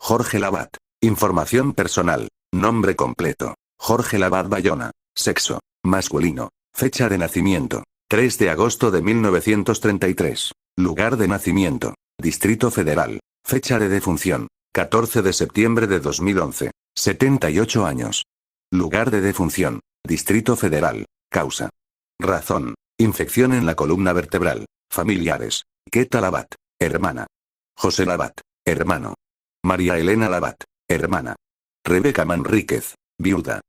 Jorge Lavat. Información personal. Nombre completo. Jorge Lavat Bayona. Sexo. Masculino. Fecha de nacimiento. 3 de agosto de 1933. Lugar de nacimiento. Distrito Federal. Fecha de defunción. 14 de septiembre de 2011. 78 años. Lugar de defunción. Distrito Federal. Causa. Razón. Infección en la columna vertebral. Familiares. Queta Lavat. Hermana. José Lavat. Hermano. María Elena Lavat. Hermana. Rebeca Manríquez. Viuda.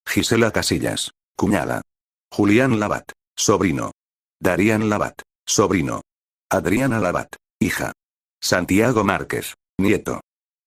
Gisela Casillas. Cuñada. Julián Lavat. Sobrino. Darían Lavat. Sobrino. Adriana Lavat. Hija. Santiago Márquez. Nieto.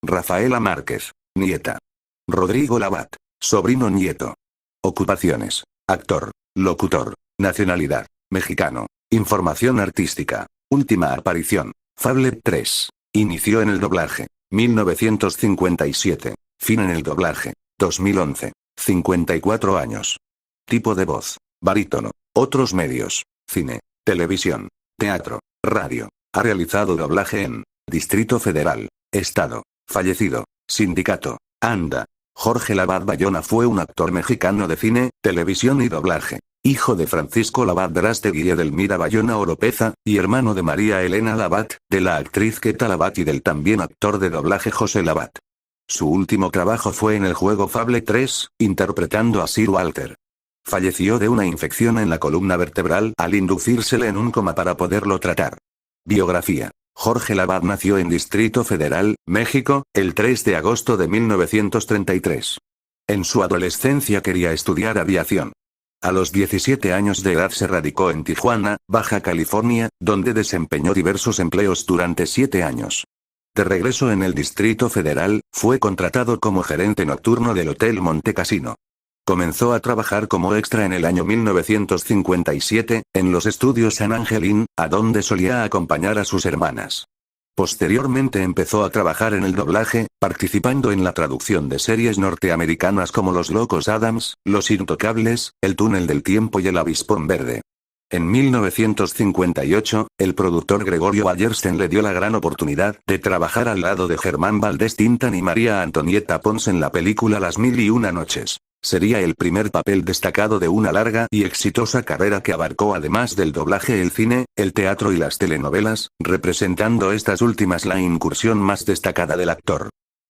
Rafaela Márquez. Nieta. Rodrigo Lavat. Sobrino nieto. Ocupaciones. Actor. Locutor. Nacionalidad. Mexicano. Información artística. Última aparición. Fable 3. Inició en el doblaje. 1957. Fin en el doblaje. 2011. 54 años. Tipo de voz. Barítono. Otros medios. Cine. Televisión. Teatro. Radio. Ha realizado doblaje en Distrito Federal. Estado. Fallecido. Sindicato. ANDA. Jorge Lavat Bayona fue un actor mexicano de cine, televisión y doblaje. Hijo de Francisco Lavat Verástegui y Edelmira Bayona Oropeza, y hermano de María Elena Lavat, de la actriz Queta Lavat y del también actor de doblaje José Lavat. Su último trabajo fue en el juego Fable 3, interpretando a Sir Walter. Falleció de una infección en la columna vertebral al inducírsele en un coma para poderlo tratar. Biografía. Jorge Lavat nació en Distrito Federal, México, el 3 de agosto de 1933. En su adolescencia quería estudiar aviación. A los 17 años de edad se radicó en Tijuana, Baja California, donde desempeñó diversos empleos durante 7 años. De regreso en el Distrito Federal, fue contratado como gerente nocturno del Hotel Monte Casino. Comenzó a trabajar como extra en el año 1957, en los estudios San Angelín, a donde solía acompañar a sus hermanas. Posteriormente empezó a trabajar en el doblaje, participando en la traducción de series norteamericanas como Los Locos Adams, Los Intocables, El Túnel del Tiempo y El Avispón Verde. En 1958, el productor Gregorio Ayersten le dio la gran oportunidad de trabajar al lado de Germán Valdés Tintán y María Antonieta Pons en la película Las Mil y Una Noches. Sería el primer papel destacado de una larga y exitosa carrera que abarcó además del doblaje el cine, el teatro y las telenovelas, representando estas últimas la incursión más destacada del actor.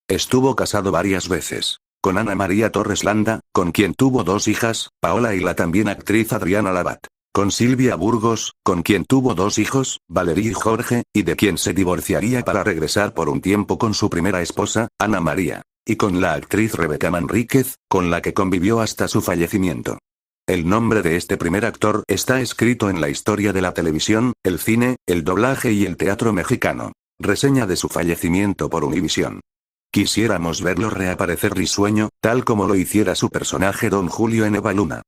Estuvo casado varias veces. Con Ana María Torres Landa, con quien tuvo 2 hijas, Paola y la también actriz Adriana Lavat. Con Silvia Burgos, con quien tuvo 2 hijos, Valeria y Jorge, y de quien se divorciaría para regresar por un tiempo con su primera esposa, Ana María. Y con la actriz Rebeca Manríquez, con la que convivió hasta su fallecimiento. El nombre de este primer actor está escrito en la historia de la televisión, el cine, el doblaje y el teatro mexicano. Reseña de su fallecimiento por Univisión. Quisiéramos verlo reaparecer risueño, tal como lo hiciera su personaje Don Julio en Eva Luna.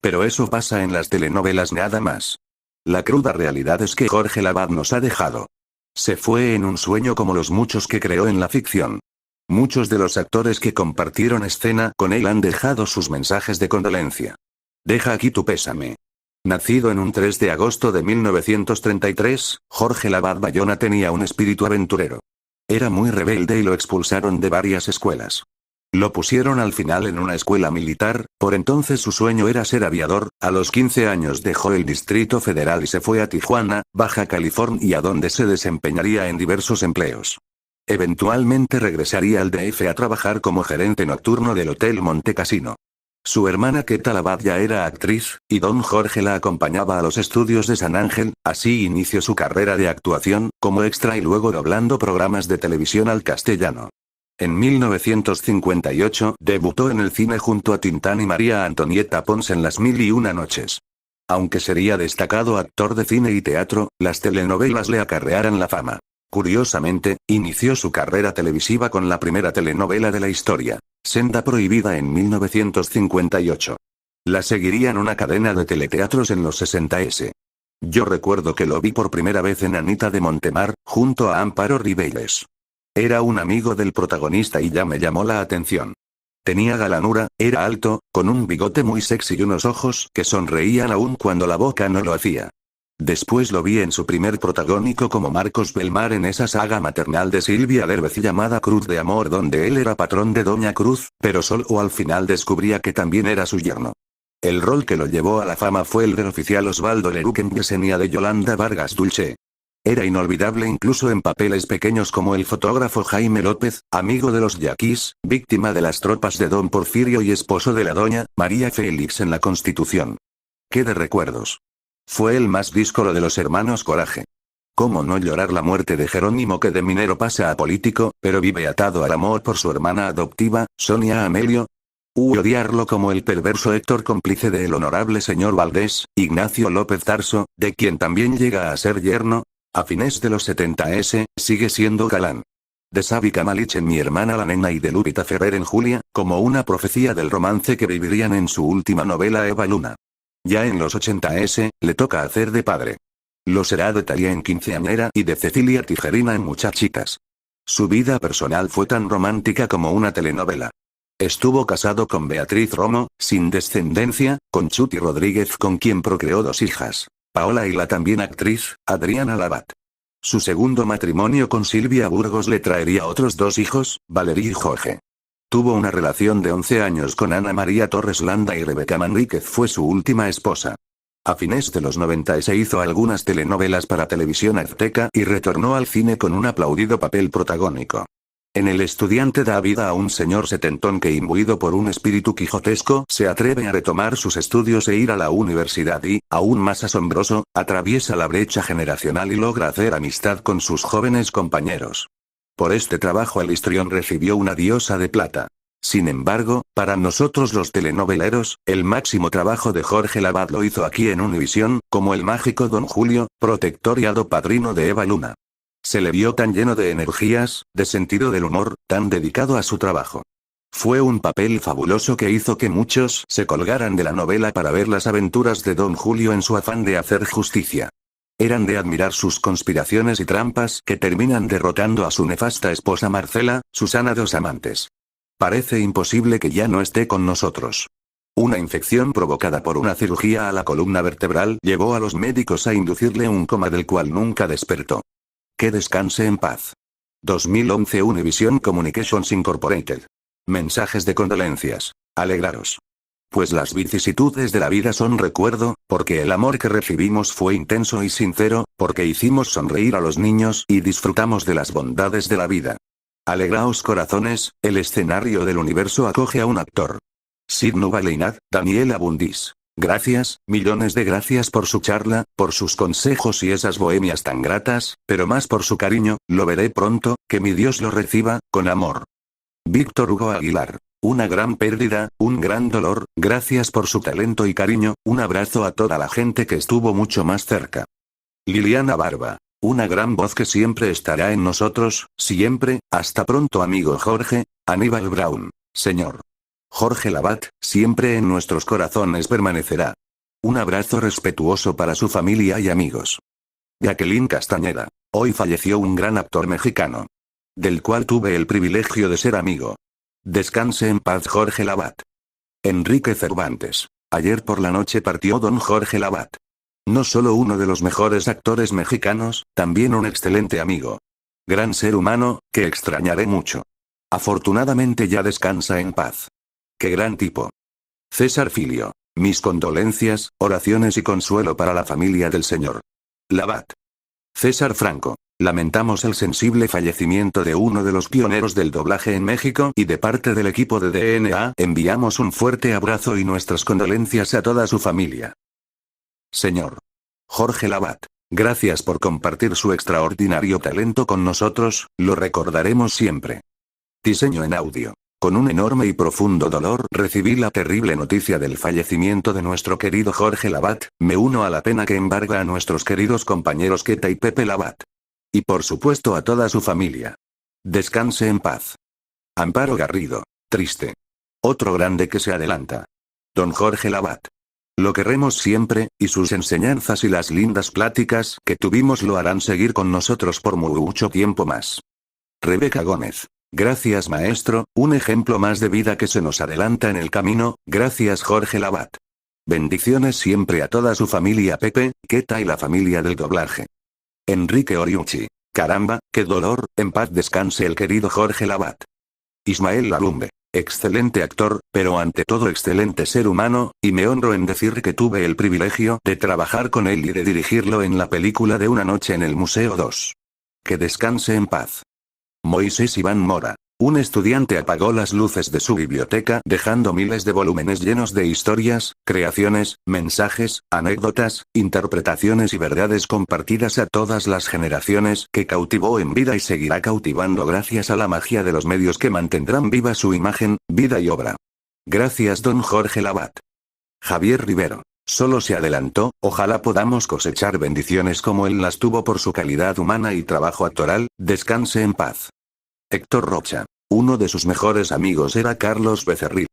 Pero eso pasa en las telenovelas nada más. La cruda realidad es que Jorge Lavat nos ha dejado. Se fue en un sueño como los muchos que creó en la ficción. Muchos de los actores que compartieron escena con él han dejado sus mensajes de condolencia. Deja aquí tu pésame. Nacido en un 3 de agosto de 1933, Jorge Lavat Bayona tenía un espíritu aventurero. Era muy rebelde y lo expulsaron de varias escuelas. Lo pusieron al final en una escuela militar, por entonces su sueño era ser aviador. A los 15 años dejó el Distrito Federal y se fue a Tijuana, Baja California, donde se desempeñaría en diversos empleos. Eventualmente regresaría al DF a trabajar como gerente nocturno del Hotel Monte Casino. Su hermana Queta Lavat ya era actriz, y don Jorge la acompañaba a los estudios de San Ángel. Así inició su carrera de actuación, como extra y luego doblando programas de televisión al castellano. En 1958 debutó en el cine junto a Tintán y María Antonieta Pons en Las Mil y Una Noches. Aunque sería destacado actor de cine y teatro, las telenovelas le acarrearan la fama. Curiosamente, inició su carrera televisiva con la primera telenovela de la historia, Senda Prohibida, en 1958. La seguirían una cadena de teleteatros en los 60s. Yo recuerdo que lo vi por primera vez en Anita de Montemar, junto a Amparo Ribelles. Era un amigo del protagonista y ya me llamó la atención. Tenía galanura, era alto, con un bigote muy sexy y unos ojos que sonreían aún cuando la boca no lo hacía. Después lo vi en su primer protagónico como Marcos Belmar en esa saga maternal de Silvia Derbez llamada Cruz de Amor, donde él era patrón de Doña Cruz, pero solo al final descubría que también era su yerno. El rol que lo llevó a la fama fue el del oficial Osvaldo Leruc en Yesenia de Yolanda Vargas Dulce. Era inolvidable incluso en papeles pequeños como el fotógrafo Jaime López, amigo de los yaquis, víctima de las tropas de don Porfirio y esposo de la doña María Félix en la Constitución. ¡Qué de recuerdos! Fue el más díscolo de los hermanos Coraje. ¿Cómo no llorar la muerte de Jerónimo, que de minero pasa a político, pero vive atado al amor por su hermana adoptiva, Sonia Amelio? Odiarlo como el perverso Héctor, cómplice del honorable señor Valdés, Ignacio López Tarso, de quien también llega a ser yerno. A fines de los 70 sigue siendo galán. De Sávica Malich en Mi hermana la nena y de Lupita Ferrer en Julia, como una profecía del romance que vivirían en su última novela Eva Luna. Ya en los 80 le toca hacer de padre. Lo será de Talía en Quinceañera y de Cecilia Tijerina en Muchachitas. Su vida personal fue tan romántica como una telenovela. Estuvo casado con Beatriz Romo, sin descendencia, con Chuti Rodríguez, con quien procreó 2 hijas, Paola y la también actriz, Adriana Labat. Su segundo matrimonio con Silvia Burgos le traería otros 2 hijos, Valerie y Jorge. Tuvo una relación de 11 años con Ana María Torres Landa y Rebeca Manríquez fue su última esposa. A fines de los 90 se hizo algunas telenovelas para Televisión Azteca y retornó al cine con un aplaudido papel protagónico. En El estudiante da vida a un señor setentón que, imbuido por un espíritu quijotesco, se atreve a retomar sus estudios e ir a la universidad y, aún más asombroso, atraviesa la brecha generacional y logra hacer amistad con sus jóvenes compañeros. Por este trabajo el histrión recibió una Diosa de Plata. Sin embargo, para nosotros los telenoveleros, el máximo trabajo de Jorge Lavat lo hizo aquí en Univisión, como el mágico Don Julio, protector y hado padrino de Eva Luna. Se le vio tan lleno de energías, de sentido del humor, tan dedicado a su trabajo. Fue un papel fabuloso que hizo que muchos se colgaran de la novela para ver las aventuras de Don Julio en su afán de hacer justicia. Eran de admirar sus conspiraciones y trampas que terminan derrotando a su nefasta esposa Marcela, Susana Dos Amantes. Parece imposible que ya no esté con nosotros. Una infección provocada por una cirugía a la columna vertebral llevó a los médicos a inducirle un coma del cual nunca despertó. Que descanse en paz. 2011 Univision Communications Incorporated. Mensajes de condolencias. Alegraros. Pues las vicisitudes de la vida son recuerdo, porque el amor que recibimos fue intenso y sincero, porque hicimos sonreír a los niños y disfrutamos de las bondades de la vida. Alegraos corazones, el escenario del universo acoge a un actor. Sidnu Baleinat, Daniel Abundis. Gracias, millones de gracias por su charla, por sus consejos y esas bohemias tan gratas, pero más por su cariño. Lo veré pronto, que mi Dios lo reciba, con amor. Víctor Hugo Aguilar. Una gran pérdida, un gran dolor, gracias por su talento y cariño, un abrazo a toda la gente que estuvo mucho más cerca. Liliana Barba. Una gran voz que siempre estará en nosotros, siempre. Hasta pronto amigo Jorge. Aníbal Brown. Señor Jorge Lavat, siempre en nuestros corazones permanecerá. Un abrazo respetuoso para su familia y amigos. Jacqueline Castañeda. Hoy falleció un gran actor mexicano, del cual tuve el privilegio de ser amigo. Descanse en paz Jorge Lavat. Enrique Cervantes. Ayer por la noche partió don Jorge Lavat. No solo uno de los mejores actores mexicanos, también un excelente amigo. Gran ser humano, que extrañaré mucho. Afortunadamente ya descansa en paz. ¡Qué gran tipo! César Filio. Mis condolencias, oraciones y consuelo para la familia del señor Lavat. César Franco. Lamentamos el sensible fallecimiento de uno de los pioneros del doblaje en México y de parte del equipo de DNA enviamos un fuerte abrazo y nuestras condolencias a toda su familia. Señor Jorge Lavat, gracias por compartir su extraordinario talento con nosotros, lo recordaremos siempre. Diseño en audio. Con un enorme y profundo dolor recibí la terrible noticia del fallecimiento de nuestro querido Jorge Lavat, me uno a la pena que embarga a nuestros queridos compañeros Keta y Pepe Lavat. Y por supuesto a toda su familia. Descanse en paz. Amparo Garrido. Triste. Otro grande que se adelanta. Don Jorge Lavat. Lo querremos siempre, y sus enseñanzas y las lindas pláticas que tuvimos lo harán seguir con nosotros por mucho tiempo más. Rebeca Gómez. Gracias maestro, un ejemplo más de vida que se nos adelanta en el camino, gracias Jorge Lavat. Bendiciones siempre a toda su familia Pepe, Keta y la familia del doblaje. Enrique Oriuchi. Caramba, qué dolor, en paz descanse el querido Jorge Lavat. Ismael Lalumbe. Excelente actor, pero ante todo excelente ser humano, y me honro en decir que tuve el privilegio de trabajar con él y de dirigirlo en la película de Una noche en el Museo 2. Que descanse en paz. Moisés Iván Mora. Un estudiante apagó las luces de su biblioteca dejando miles de volúmenes llenos de historias, creaciones, mensajes, anécdotas, interpretaciones y verdades compartidas a todas las generaciones que cautivó en vida y seguirá cautivando gracias a la magia de los medios que mantendrán viva su imagen, vida y obra. Gracias don Jorge Lavat. Javier Rivero. Solo se adelantó, ojalá podamos cosechar bendiciones como él las tuvo por su calidad humana y trabajo actoral, descanse en paz. Héctor Rocha. Uno de sus mejores amigos era Carlos Becerril.